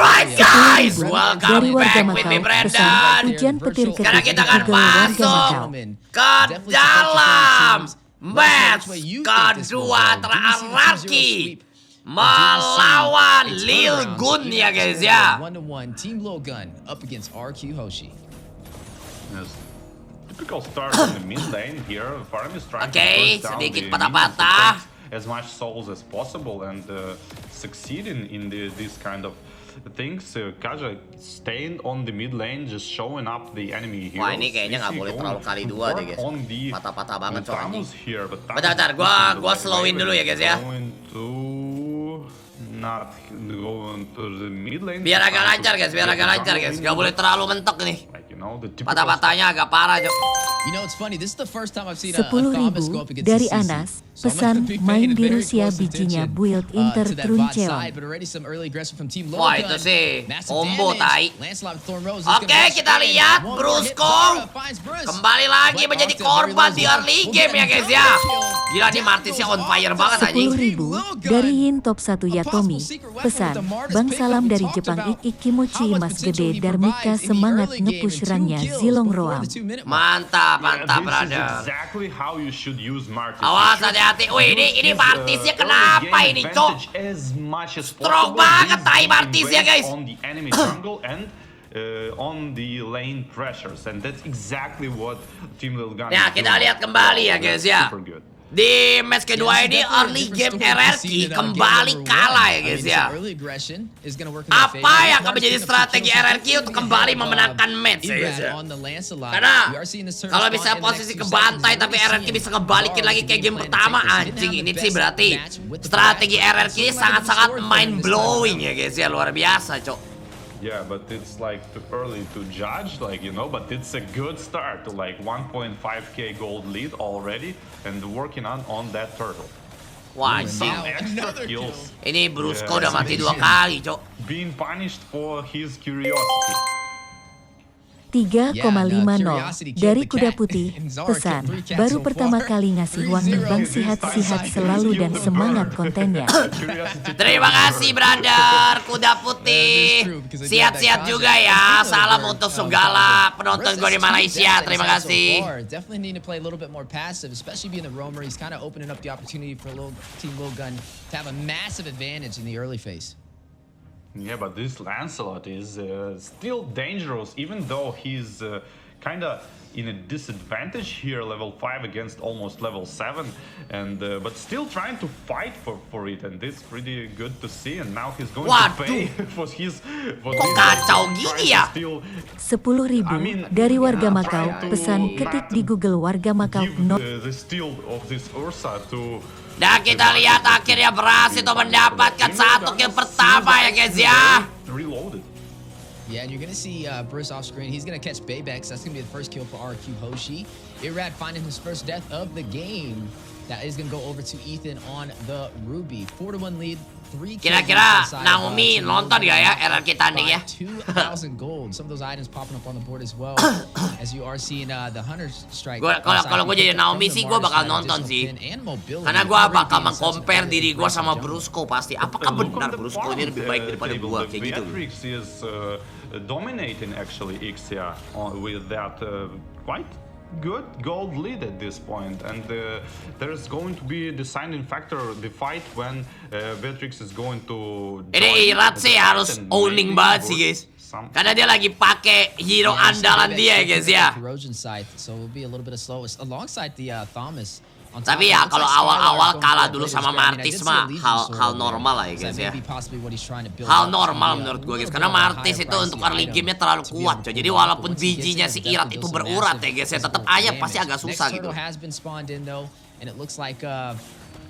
Alright guys, Dari welcome warga back with me Makau, Brandon. pesan hujan petir Sekarang ketik kita akan Google warga masuk Makau. ke dalam match kedua antara Araki melawan Lil Gun ya guys ya. Team Logun up against RQ Hoshi. Yes. Typical start in the mid lane here. Farm is trying to Oke, push down sedikit the patah-patah. minions to take as much souls as possible and succeed in this kind of things. Kaja staying on the mid lane, just showing up the enemy heroes. Wah, ini kayaknya nggak boleh terlalu kali dua deh guys. Patah-patah banget soalnya. Bentar, gua slowin dulu ya guys ya. Not going to the mid lane. Biar agak lancar guys, Gak boleh terlalu mentok nih. Like, you know, the typical Patah-patahnya agak parah Jok. You know, it's funny. This is the first time I've seen a 10.000 Thomas go up against dari a CC. Anas, So I'm gonna pesan be main paying di very Rusia close bijinya attention, build Inter to that bot Truncheon. side, but already some early aggression from Team Wah, Logun. itu sih Massive combo damage. tai. Lancelot with Thorn Rose is Oke, gonna rush kita in. lihat One more Bruce hit, Kong Zara finds Bruce. kembali lagi But menjadi Arctic very korban low di zone. early Will game get ya guys double ya. kill. Gila nih Martisnya on fire banget anjing. 10.000 dari Yin Top 1 Yatomi, pesan Bang salam dari Jepang Ik Kimochi Mas Gede Darmika semangat nge-push runnya Zilong Roam. Mantap, Yeah, mantap this is brother. exactly how you should use Martis. Awas You should hati-hati. Wih, ini use Martisnya early kenapa game ini, advantage Cok? as much as Strong possible. banget This tai game Martis ya, invades guys. On the enemy jungle and on the lane pressures, and that's exactly what Team Lilgan. Ya, kita lihat kembali ya guys ya. Super good. Di match kedua ini early game RRQ kembali kalah ya guys ya. Apa yang akan menjadi strategi RRQ untuk kembali memenangkan match ya guys ya? Karena kalau bisa posisi kebantai tapi RRQ bisa ngebalikin lagi kayak game pertama, anjing ini sih berarti strategi RRQ sangat-sangat mind blowing ya guys ya, luar biasa cok. Yeah, but it's like too early to judge, like, you know, but it's a good start to like 1.5k gold lead already and working on that turtle. Wah anjing, Some extra kills. ini Brusco udah mati 2 kali cok. Being punished for his curiosity. 3,50 dari Kuda Putih, pesan baru pertama kali ngasih wangi Bang sihat-sihat selalu dan semangat kontennya. Terima kasih brother Kuda Putih. Sihat-sihat juga ya. Salam untuk segala penonton gue di Malaysia. Terima kasih. Definitely need to play a little bit more passive, especially being the roamer. He's kind of opening up the opportunity for Team Logun to have a massive advantage in the early phase. Yeah, but this Lancelot is still dangerous, even though he's kind of in a disadvantage here, level 5 against almost level 7, and but still trying to fight for it, and this pretty good to see. And now he's going to pay for his. Kok kacau gini ya? 10.000 dari warga Makau, pesan ketik di Google warga Makau The steal of this Ursa to. Dan kita lihat akhirnya berhasil untuk mendapatkan 1 kill pertama ya guys ya. Reloaded. Yeah, and you're gonna see Bruce off screen. He's gonna catch Baybex. That's gonna be the first kill for RQ Hoshi. Irad finding his first death of the game. That is gonna go over to Ethan on the Ruby. 4-1 lead. 3 kills. Kira-kira Naomi nonton gak ya RRQ tanding ya? 2,000 gold. Some of those items popping up on the board as well. As you are seeing the Hunter Strike. Kalau gue jadi Naomi sih gue bakal nonton sih. Karena gue bakal meng-compare diri gue sama Brusco pasti. Apakah benar Brusco ini lebih baik daripada gue kayak gitu? Beatrix is dominating actually Ixia with that quite good gold lead at this point, and there's going to be a deciding factor the fight when Beatrix is going to. Ini Irat sih harus owning banget sih guys. Karena dia lagi pakai hero andalan dia ya guys ya. So will be a little bit of slow alongside the Thomas. Tapi ya kalau awal-awal kalah dulu sama Martis mah hal normal lah ya guys ya. Hal normal menurut gue guys. Karena Martis itu untuk early game-nya terlalu kuat coy. Jadi walaupun bijinya si Irat itu berurat ya guys ya, tetap aja pasti agak susah gitu.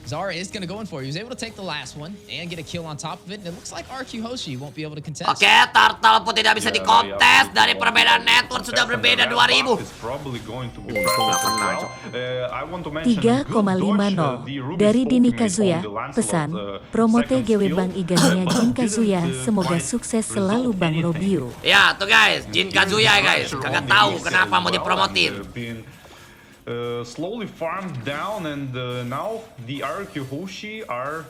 Zara is going to go in for it. He was able to take the last one and get a kill on top of it. And it looks like RQ Hoshi won't be able to contest. Oke, Turtle pun tidak bisa dikontes. Dari perbedaan network sudah berbeda 2000. 3,50 dari Dini Kazuya, pesan promote GW Bang Igannya Jin Kazuya, semoga sukses selalu Bang Robio. Ya tuh guys, Jin Kazuya guys. Kagak tahu kenapa mau dipromotin. Slowly farmed down, and now the RQ Hoshi are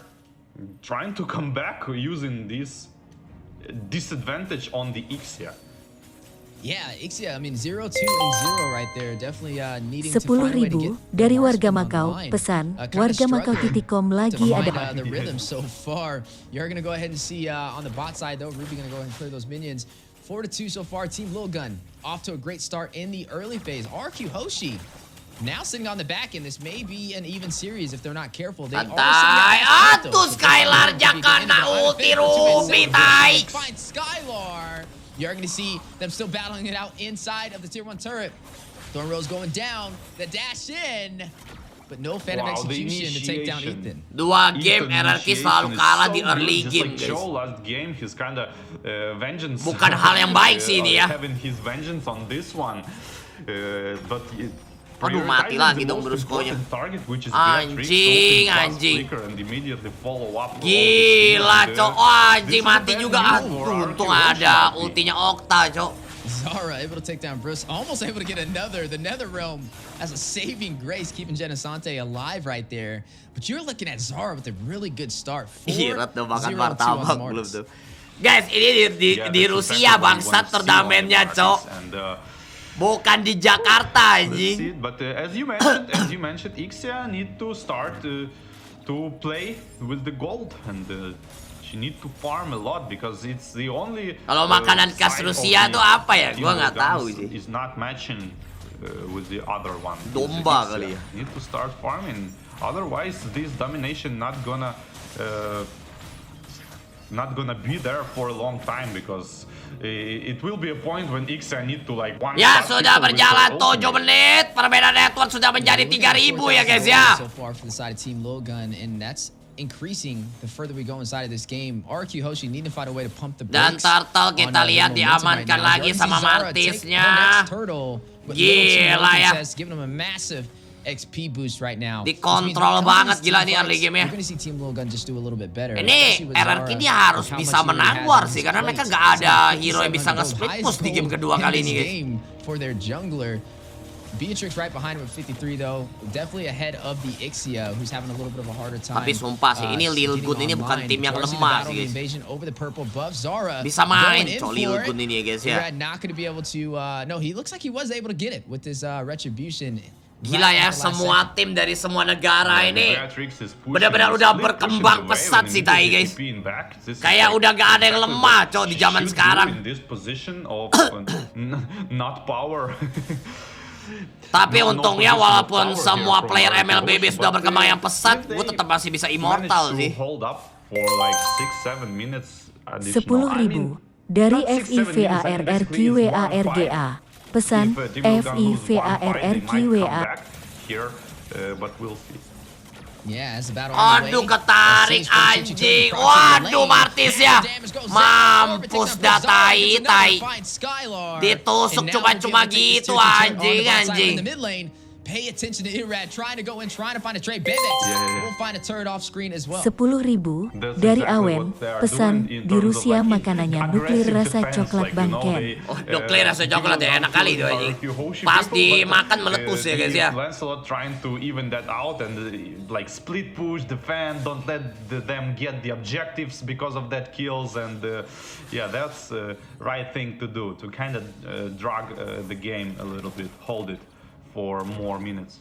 trying to come back using this disadvantage on the Ixia. Yeah, Ixia, I mean 0, 2, and 0 right there. Definitely needing to 10.000 find a way to get dari more warga spin on the Makau. line. Pesan, Kinda warga Makau.com to lagi find, ada. the rhythm so far. You're gonna go ahead and see on the bot side though, Ruby gonna go ahead and clear those minions. 4-2 so far. Team Lil Gun off to a great start in the early phase. RQ Hoshi now sitting on the back end. This may be an even series if they're not careful. They are sitting Santai, at atuh Skylar jakana ulti Ruby, tai. Find Skylar. You're going to see them still battling it out inside of the tier 1 turret. Thorn Rose going down. The dash in. But no Phantom Execution to take down Ethan. Dua game RRQ selalu kalah di early game, guys. Joe last game, he's kinda vengeance. Bukan hal yang baik sih ini ya. Having his vengeance on this one, but Aduh, mati lagi dong Brusco-nya. Anjing. Gila, cok. Anjing, mati juga. Untung ada ultinya Okta, cok. Zara able to take down Bruce, almost able to get the Nether Realm as a saving grace, keeping Genesante alive right there. But you're looking at Zara with a really good start. Irat tuh makan martabak belum tuh. Guys, ini di Rusia bangsat turnamennya, cok. Bukan di Jakarta, anjing. But as you mentioned, Ixia need to start to play with the gold, and she need to farm a lot because it's the only. Kalau makanan khas Rusia tuh apa ya? Gua nggak tahu sih. Is not matching with the other one. Domba kali ya. Need to start farming, otherwise this domination not gonna be there for a long time because it will be a point when Ixia need to like one. Ya sudah berjalan 7 menit, perbedaan network sudah menjadi 3.000 ya guys ya. So far for the side of Team Lilgun, and that's increasing the further we go inside of this game. RQ Hoshi need to find a way to pump the Dan brakes. Turtle kita lihat diamankan lagi sama Martisnya. Gila ya. Giving him a massive XP boost right now. Dikontrol banget gila nih early game ya. Ini RRQ dia harus bisa menang war sih karena mereka nggak ada hero yang bisa nge-split push di game kedua kali ini guys. For their jungler. Beatrix right behind him at 53 though. Definitely ahead of the Ixia who's having a little bit of a harder time. Tapi sumpah sih ini Lil Gun ini bukan tim yang lemah sih guys. Bisa main cok Lil Gun ini ya guys ya. Not going to be able to no, he looks like he was able to get it with his retribution. Gila ya, semua tim dari semua negara ini benar-benar udah berkembang pesat sih Tai guys. Kayak udah gak ada yang lemah cok di zaman sekarang. Tapi untungnya walaupun semua player MLBB sudah berkembang yang pesat, gue tetap masih bisa immortal sih. 10.000 dari FIVARRQWARGA. Pesan FIVARRQWA. Aduh ketarik anjing. Waduh Martis ya. Mampus dah Tai. Ditusuk cuma-cuma gitu anjing. Pay attention to Irad trying to go in, trying to find a trade. Bebex will find a turret off screen as well. 10.000 dari Awen. Pesan di Rusia makanannya nuklir rasa coklat bangken. Oh, nuklir rasa coklat ya enak kali itu anjing. Pas dimakan meletus ya guys ya. Lancelot trying to even that out and like split push, defend, don't let them get the objectives because of that kills, and yeah, that's the right thing to do to kind of drag the game a little bit, hold it for more minutes.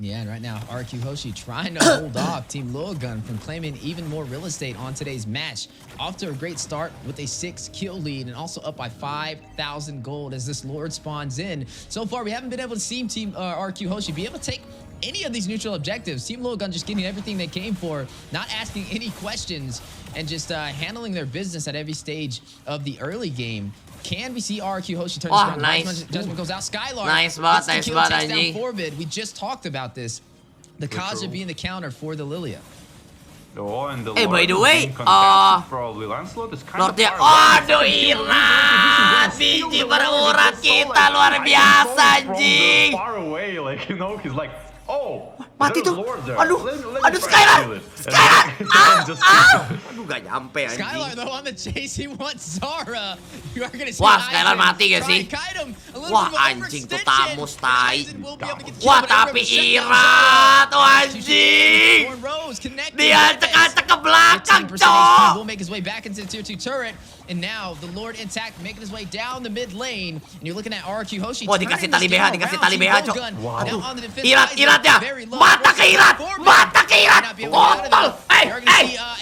Yeah, and right now, RQ Hoshi trying to hold off Team Lilgun from claiming even more real estate on today's match. Off to a great start with a 6-kill lead and also up by 5,000 gold as this Lord spawns in. So far, we haven't been able to see Team RQ Hoshi be able to take any of these neutral objectives. Team Lilgun just getting everything they came for, not asking any questions, and just handling their business at every stage of the early game. Can we see RQ Hoshi turn around? Nice. Judgment goes out. Skylar. Nice spot, anjing. We just talked about this. The Kaja being the counter for the Lilia. Oh, and the by the way, probably Lancelot is kind of aduh Irat, biji berurat kita luar biasa anjing. Far away, like you know, he's like, oh, mati tuh. Aduh Skylar. Aduh gak nyampe anjing. Skylar though on the chase, he wants Zara. You are gonna see. Wah, Skylar mati gak sih? Wah, anjing tuh Tamus Tai. Wah, tapi Irat, oh anjing. Dia cekak ke belakang, cok. Will make his way back into the tier 2 turret. And now the Lord intact making his way down the mid lane. And you're looking at RRQ Hoshi. Wah, dikasih tali BH, dikasih tali BH, Cok. Wow. Irat ya. Mata ke Irat. Mata ke Irat. Kontol.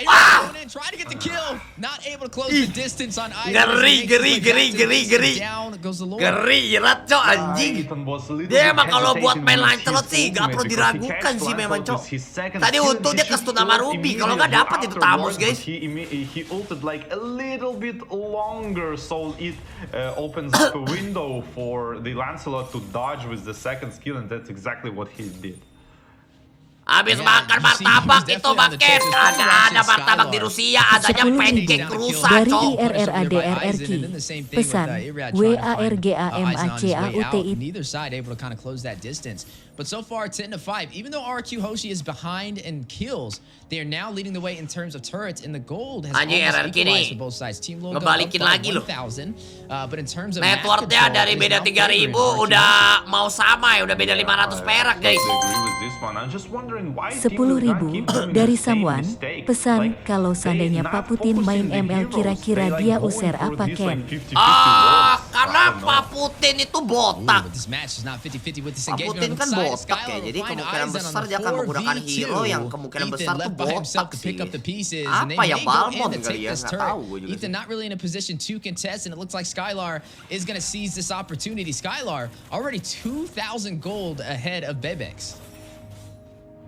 Wah. Trying to get the kill. Not able to close the distance on either. Geri. Geri Irat, Cok, anjing. Dia emang kalau buat main Lancelot sih gak perlu diragukan sih memang, Cok. Tadi untung dia ke-stun sama Ruby. Kalau nggak dapat itu Tamus, guys. He ulted like a little bit longer, so it opens up a window for the Lancelot to dodge with the second skill, and that's exactly what he did. Habis makan martabak itu Baket. Ada martabak di Rusia, adanya pancake rusa, Dari Cok. IRRADRRQ. Pesan WARGAMACAUTI. Neither side able to kind of close that distance. But so far 10-5. Even though RRQ Hoshi is behind in kills, they are now leading the way in terms of turrets, and the gold has Anjing, almost RRQ equalized nih for both sides. Team Logo ngebalikin up by lagi loh. 1,000. But in terms of Networknya dari beda 3.000 udah mau sama ya, udah beda 500 perak, guys. 10.000 dari Samwan. Pesan kalau seandainya Pak Putin main ML kira-kira dia user apa Ken? Karena Pak Putin itu botak. Pak Putin kan botak ya, jadi kemungkinan besar dia akan menggunakan hero yang kemungkinan besar tuh botak sih. Apa ya, Balmond kali ya, nggak tahu gue juga. Ethan not really in a position to contest, and it looks like Skylar is going to seize this opportunity. Skylar already 2,000 gold ahead of Bebex.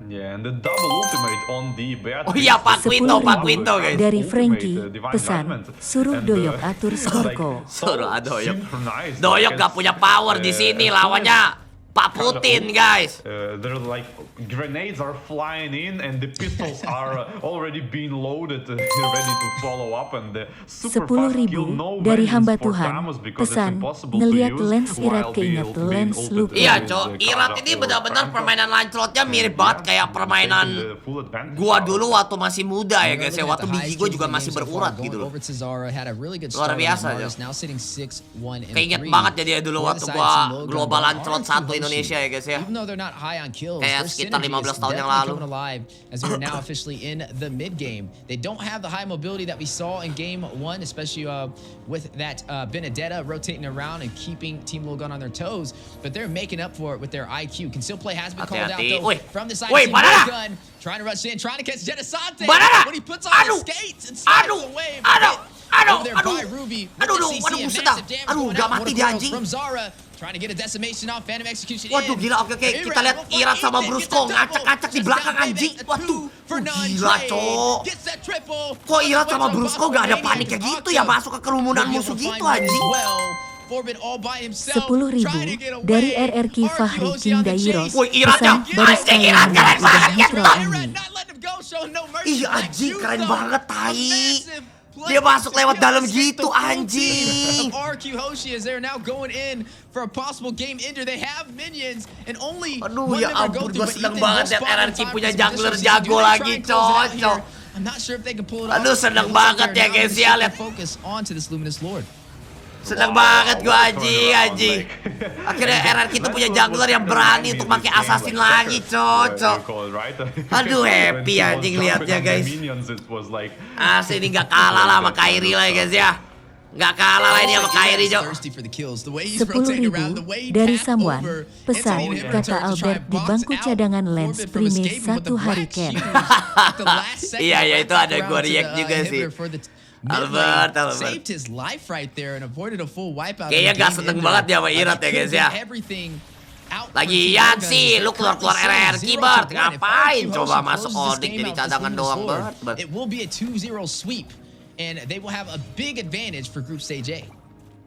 Yeah, and the double ultimate on the Beatrix. Oh iya, Pak Quinto guys. Dari Frankie. Pesan suruh doyok atur skorko. Suruh doyok. Doyok gak punya power di sini, lawannya Pak Putin, guys. They're like grenades are flying in, and the pistols are already being loaded, ready to follow up, and the super fast kill 10.000 dari hamba Tuhan. Pesan ngeliat lens Irat keinget lens loop. Iya, Cok. Irat ini benar-benar permainan Lancelotnya mirip banget kayak permainan gua dulu waktu masih muda ya, guys. Waktu biji gua juga masih berurat gitu loh. Luar biasa, Cok. Keinget banget ya dia dulu waktu gua global Lancelot 1 Indonesia ya, guys ya. Kayak sekitar 15 tahun yang lalu. As we're now officially in the mid game. They don't have the high mobility that we saw in game 1, especially with that Benedetta rotating around and keeping Team Logan on their toes, but they're making up for it with their IQ. Conceal play has been called out though from the side of Team Logan. Trying to rush in, trying to catch Genesante. When he puts on his skates and slides away. Over there by Ruby with the CC and massive damage going out from Zara. Trying to get a decimation off, Phantom Execution in. Waduh, gila, oke. Kita lihat Irat sama Brusco ngacak-ngacak di belakang, anjing. Waduh, gila, Cok. Kok Irat sama Brusco gak ada panik kayak gitu ya, masuk ke kerumunan musuh gitu, anjing. 10.000 dari RRQ Fahri King Dairos. Woi, Irat ya, anjing, Irat keren banget ya, Ih, anjing, keren banget, tai. Dia masuk lewat dalam gitu, anjing. Aduh, ya ampun, gue seneng banget liat RRQ punya jungler jago lagi, cocok. Aduh, seneng banget ya, guys ya, lihat. Seneng banget gue, anjing. Akhirnya RRQ itu punya jungler yang berani untuk pakai assassin lagi, cocok. Aduh, happy anjing liatnya, guys. Asli ini gak kalah lah sama Kairi lah ya, guys ya. Gak kalah lah ini sama Kairi, Cok. 10.000 dari Samwan. Pesan kata Albert di bangku cadangan Lens Prime 1 hari Ken. Iya, itu ada gue react juga sih. Albert. Kayaknya gak seneng banget ya sama Irat ya, guys ya. Lagian sih, lu keluar-keluar RRQ, Bert. Ngapain coba masuk Onyx jadi cadangan doang, Bert. It will be a 2-0 sweep, and they will have a big advantage for Group Stage A.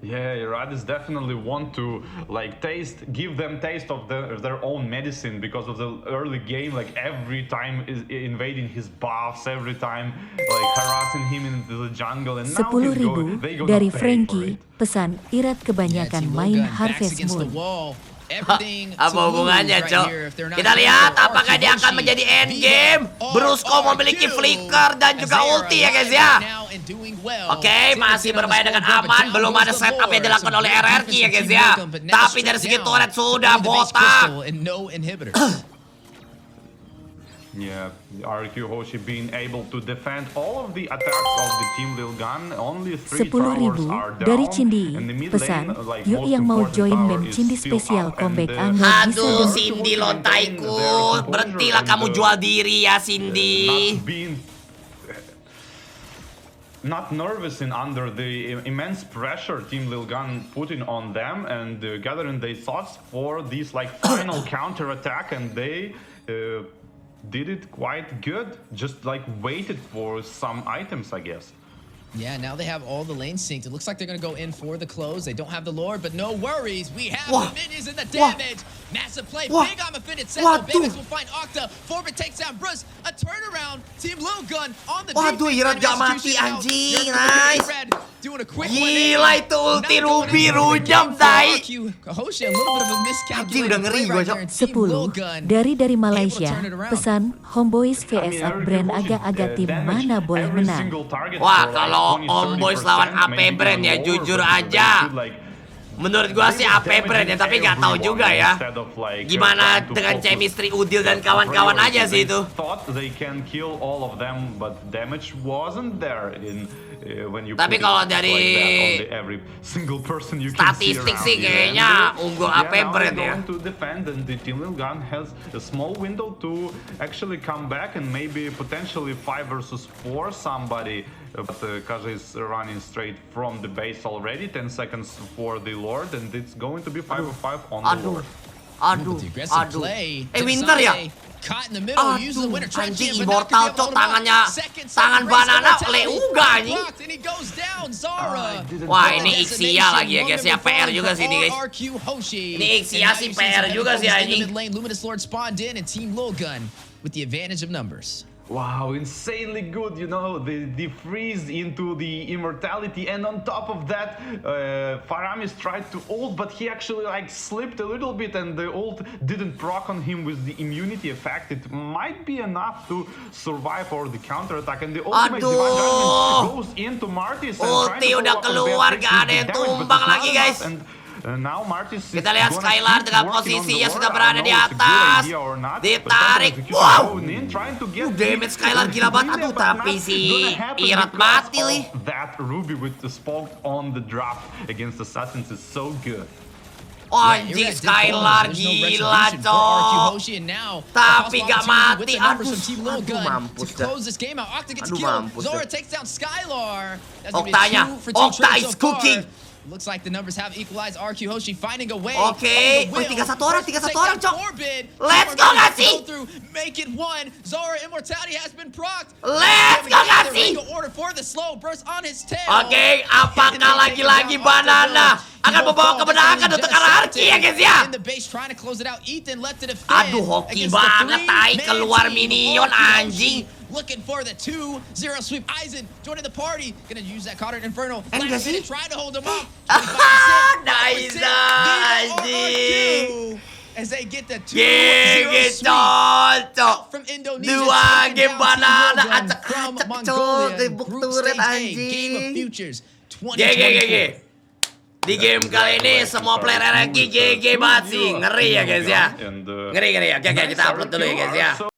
Yeah, Radis definitely want to like give them taste of their own medicine because of the early game. Like every time is invading his buffs, every time like harassing him into the jungle. And now 10.000 dari Frankie. Pesan Irat kebanyakan main Harvest Moon. Apa hubungannya, Cok? Kita lihat apakah dia akan menjadi endgame. Brusco memiliki flicker dan juga ulti ya, guys ya. Oke, masih bermain dengan aman. Belum ada setup yang dilakukan oleh RRQ ya, guys ya. Tapi dari segi turret sudah botak. Yeah, RQ Hoshi being able to defend all of the attacks of the Team Lilgan. Only 3 towers 10.000 are down. dari Cindy. And the mid Pesan, lane, like, yuk most yang mau important join tower mem is Cindy still spesial up, comeback and, Angga bisa Aduh, dong. Cindy lontaiku. Berhentilah kamu jual diri ya, Cindy. not being not nervous in under the immense pressure Team Lilgan putting on them, and gathering their thoughts for this like final counter attack, and they did it quite good. Just like waited for some items, I guess. Yeah, now they have all the lanes synced. It looks like they're going to go in for the close. They don't have the Lord, but no worries. We have Wah. the minions and the Wah. damage. Massive play. Wah. Big on Affinity Wah, Sentinel. tuh. Baymax will find Octa. Forbit takes down Bruce. A turnaround. Team Lilgun on the Waduh, defense. Irat And gak mati, execution out. anjing. Here's the Nice. Red doing a quick Gila 180. itu ulti Not going Ruby in for the rujam, game for tai. RQ Hoshi, a little bit of a miscalculated udah ngeri play gua, right Cok. there. And Team 10 Lilgun dari Malaysia. turn it around. Pesan, Homeboys I vs mean, RQ Upbrand Hoshi, agak-agak tim damaged mana boleh every menang. single target Wah, for, like, kalau 20-30%, Homeboys lawan AP maybe Brand even ya, lower, jujur but they aja. could, like, Menurut gua sih AP Brand ya, tapi nggak tahu juga ya. Gimana dengan chemistry Udil dan kawan-kawan aja sih itu. Thought they can kill all of them, but damage wasn't there in when you Tapi put it kalau like dari that on every single person you can see statistik around sih you. kayaknya And, unggul yeah, AP now Brand they're ya. going to defend, and the Team Lilgan has a small window to actually come back and maybe potentially 5 versus 4 somebody. But Kaja is running straight from the base already. 10 seconds for the Lord, and it's going to be 5v5 on the Aduh, Lord. aduh, The aggressive aduh. play. Winter ya? Caught in the middle, uses the Aduh, winter try anjing jam, but not Immortal gonna be able cok to hold him off. tangannya, Second tangan race, banana Immortality leuga anjing. blocked, and he goes down. Zara. Wah, with ini the Ixia lagi ya guys ya, decimation, PR juga sih ini guys. RQ Hoshi. Ini Ixia And now sih you see PR some juga heavy sih, focus in the anjing. mid lane. Luminous Lord spawned in, and Team Lilgun with the advantage of numbers. Wow, insanely good, you know, the freeze into the immortality, and on top of that, Faramis tried to ult, but he actually like slipped a little bit, and the ult didn't proc on him with the immunity effect. It might be enough to survive or the counter attack, and the ultimate Aduh. Divine Judgment goes into Martis and trying Ulti to udah follow up on keluar, that gak ada with yang the damage, but tumbang it's not lagi, enough, guys. and now Martis is Kita lihat gonna Skylar keep dengan working on the posisinya Lord. sudah I berada don't di know if it's a good atas. idea or not, but Ditarik. Counter Wow. Execution going in, trying to get Damage Skylar gila banget. Aduh, tapi si Irat mati lih. That Ruby with the spoke on the drop against Assassins is so good. Oh, anjing Skylar gila cok. Tapi gak mati. Aduh, mampus dah. Aduh, mampus dah. Zora takes down Skylar. That's Oktanya, gonna be 2 for 2 Okta kills is so far. cooking. Looks like the numbers have equalized. RQ Hoshi finding a way. Oke. on the Wih, will. 31 orang, 31 orang, Cok. Corbin. Let's go, Corbin gak to sih? go through, make it 1. Zara immortality has been procced. Let's go, gak sih? Order for the slow burst on his tail. Oke, apakah lagi-lagi Banana akan membawa kemenangan untuk RRQ ya guys ya? In the base trying to close it out. Ethan left it a Aduh, hoki banget tai, keluar minion anjing. Looking for the 2-0 sweep. Aizen joining the party. Gonna use that Cotard Inferno. Enggak sih? Try to hold him up. Nice anjing. As they get the 2-0 GG sweep. cocok. From Indonesia. 2 game Banana from acak-acak cok. Mongolia. Gebuk Group turret stage A, Game of anjing. Futures GG. 2024. Di game kali ini semua player RRQ GG banget sih. Ngeri ya guys ya. And, Ngeri. Oke, kita upload dulu ya guys ya.